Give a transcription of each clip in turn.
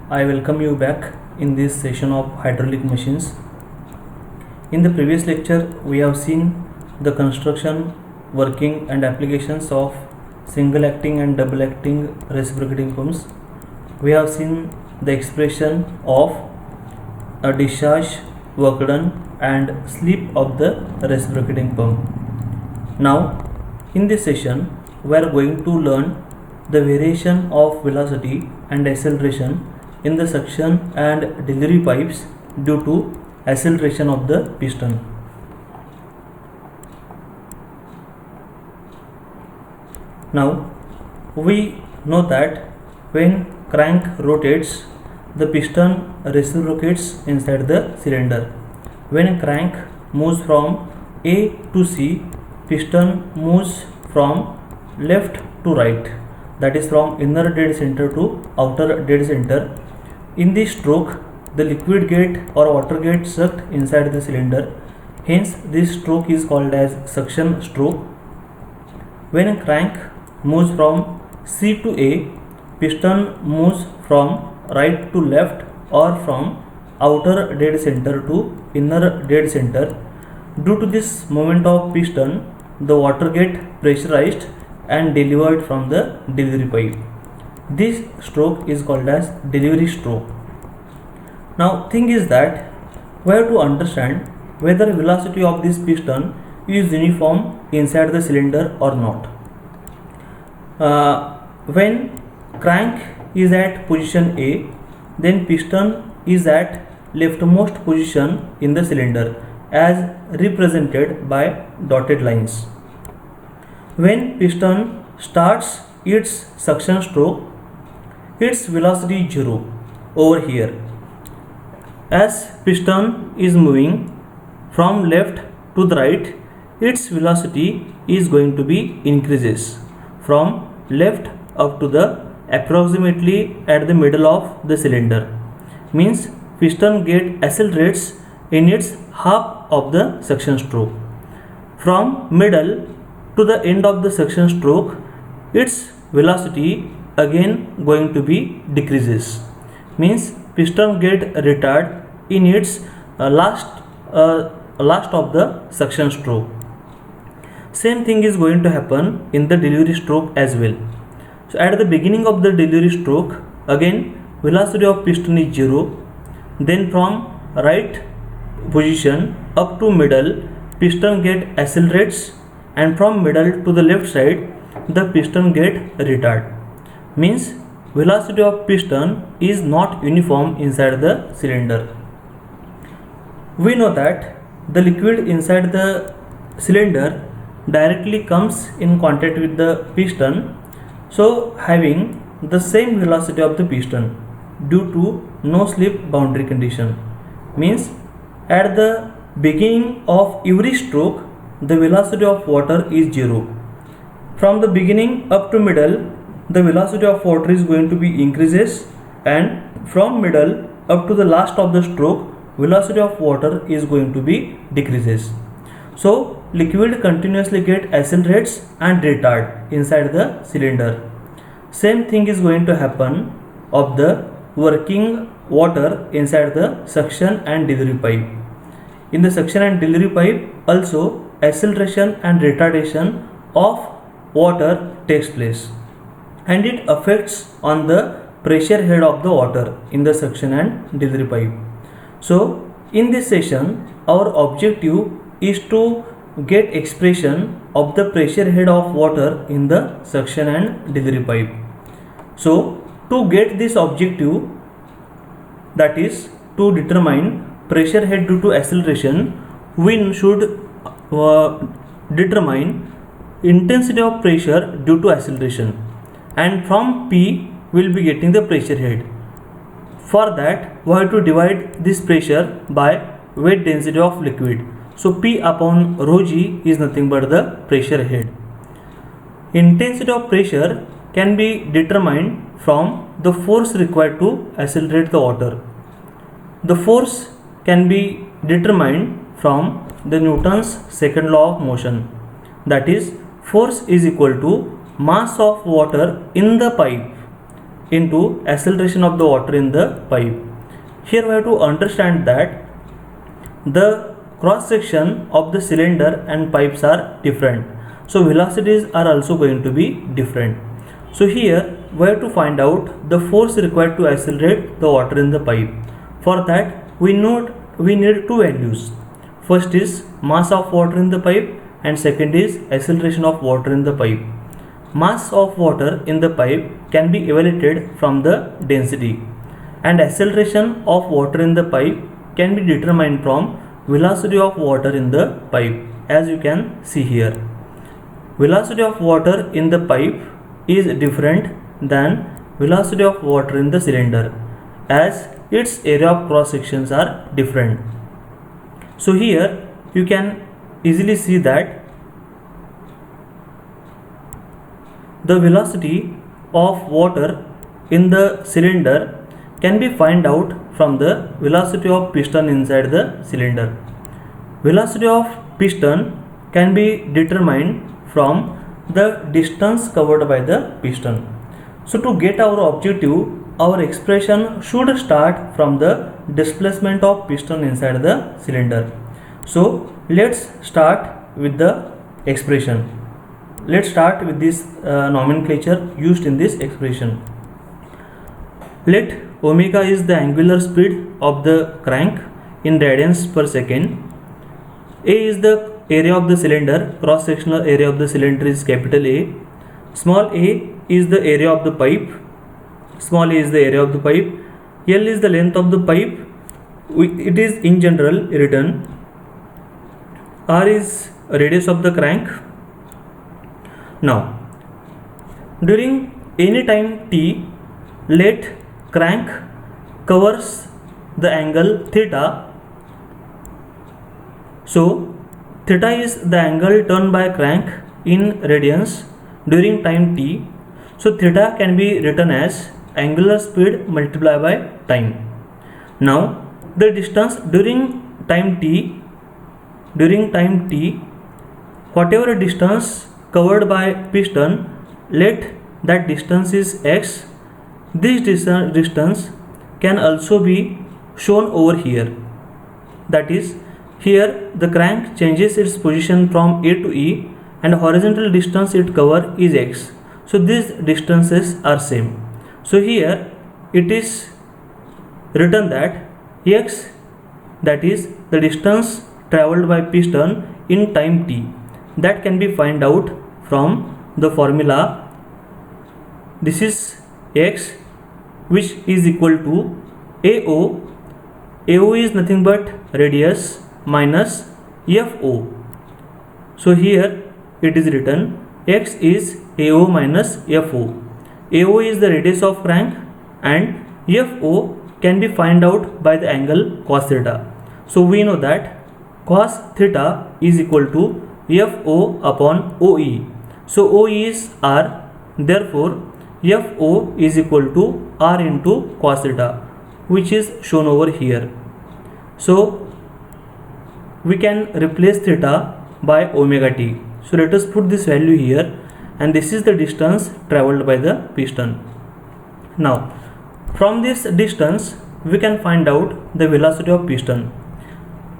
I welcome you back in this session of hydraulic machines. In the previous lecture, we have seen the construction, working and applications of single acting and double acting reciprocating pumps. We have seen the expression of a discharge, work done and slip of the reciprocating pump. Now, in this session, we are going to learn the variation of velocity and acceleration in the suction and delivery pipes due to acceleration of the piston. Now, we know that when crank rotates, the piston reciprocates inside the cylinder. When crank moves from A to C, piston moves from left to right, that is from inner dead center to outer dead center. In this stroke, the liquid gate or water gate sucked inside the cylinder. Hence, this stroke is called as suction stroke. When crank moves from C to A, piston moves from right to left or from outer dead center to inner dead center. Due to this movement of piston, the water gate pressurized and delivered from the delivery pipe. This stroke is called as delivery stroke. Now, thing is that we have to understand whether velocity of this piston is uniform inside the cylinder or not. When crank is at position A, then piston is at leftmost position in the cylinder as represented by dotted lines. When piston starts its suction stroke, its velocity is 0 over here. As piston is moving from left to the right, its velocity is going to be increases from left up to the approximately at the middle of the cylinder. Means piston gate accelerates in its half of the suction stroke. From middle to the end of the suction stroke, its velocity again going to be decreases. Means piston get retard in its last of the suction stroke. Same thing is going to happen in the delivery stroke as well. So at the beginning of the delivery stroke, again velocity of piston is 0. Then from right position up to middle, piston get accelerates, and from middle to the left side, the piston get retard. Means velocity of piston is not uniform inside the cylinder. We know that the liquid inside the cylinder directly comes in contact with the piston, so having the same velocity of the piston due to no slip boundary condition. Means at the beginning of every stroke, the velocity of water is 0. From the beginning up to middle, the velocity of water is going to be increases, and from middle up to the last of the stroke, velocity of water is going to be decreases. So liquid continuously get accelerates and retard inside the cylinder. Same thing is going to happen of the working water inside the suction and delivery pipe. In the suction and delivery pipe also acceleration and retardation of water takes place, and it affects on the pressure head of the water in the suction and delivery pipe. So in this session, our objective is to get expression of the pressure head of water in the suction and delivery pipe. So to get this objective, that is to determine pressure head due to acceleration, we should determine intensity of pressure due to acceleration, and from P we will be getting the pressure head. For that, we have to divide this pressure by weight density of liquid. So P upon rho g is nothing but the pressure head. Intensity of pressure can be determined from the force required to accelerate the water. The force can be determined from the Newton's second law of motion, that is force is equal to mass of water in the pipe into acceleration of the water in the pipe. Here we have to understand that the cross section of the cylinder and pipes are different, so velocities are also going to be different. So here we have to find out the force required to accelerate the water in the pipe. For that we need two values. First is mass of water in the pipe and second is acceleration of water in the pipe. Mass of water in the pipe can be evaluated from the density, and acceleration of water in the pipe can be determined from velocity of water in the pipe, as you can see here. Velocity of water in the pipe is different than velocity of water in the cylinder, as its area of cross sections are different. So here you can easily see that the velocity of water in the cylinder can be find out from the velocity of piston inside the cylinder. Velocity of piston can be determined from the distance covered by the piston. So to get our objective, our expression should start from the displacement of piston inside the cylinder. So let's start with the expression. Let's start with this nomenclature used in this expression. Let omega is the angular speed of the crank in radians per second. A is the area of the cylinder, cross sectional area of the cylinder is capital A. Small a is the area of the pipe. Small a is the area of the pipe. L is the length of the pipe. It is in general written. R is radius of the crank. Now, during any time t, let crank covers the angle theta. So theta is the angle turned by crank in radians during time t. So theta can be written as angular speed multiplied by time. Now the distance during time t, whatever distance covered by piston, let that distance is x. This distance can also be shown over here. That is, here the crank changes its position from A to E and horizontal distance it covers is x. So these distances are same. So here it is written that x, that is the distance traveled by piston in time t, that can be find out from the formula. This is x, which is equal to AO. AO is nothing but radius minus FO. So here it is written x is AO minus FO. AO is the radius of crank and FO can be find out by the angle cos theta. So we know that cos theta is equal to FO upon OE. So OE is R, therefore FO is equal to R into cos theta, which is shown over here. So we can replace theta by omega t. So let us put this value here, and this is the distance traveled by the piston. Now from this distance we can find out the velocity of piston.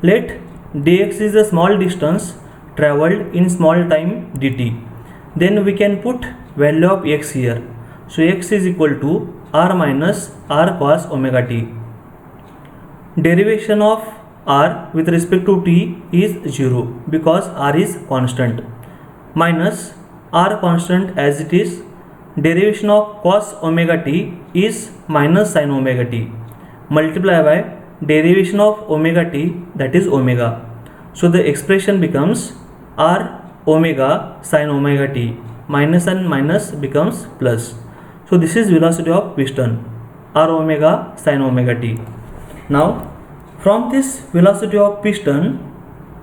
Let dx is a small distance traveled in small time dt. Then we can put value of x here. So x is equal to r minus r cos omega t. Derivation of r with respect to t is 0 because r is constant, minus r constant as it is. Derivation of cos omega t is minus sin omega t, multiply by derivation of omega t, that is omega. So the expression becomes r omega sin omega t, minus and minus becomes plus. So this is velocity of piston, r omega sin omega t. Now from this velocity of piston,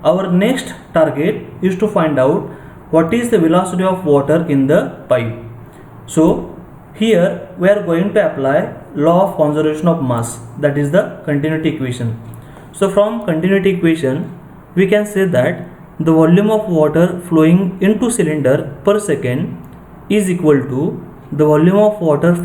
our next target is to find out what is the velocity of water in the pipe. So here we are going to apply law of conservation of mass, that is the continuity equation. So from continuity equation we can say that the volume of water flowing into cylinder per second is equal to the volume of water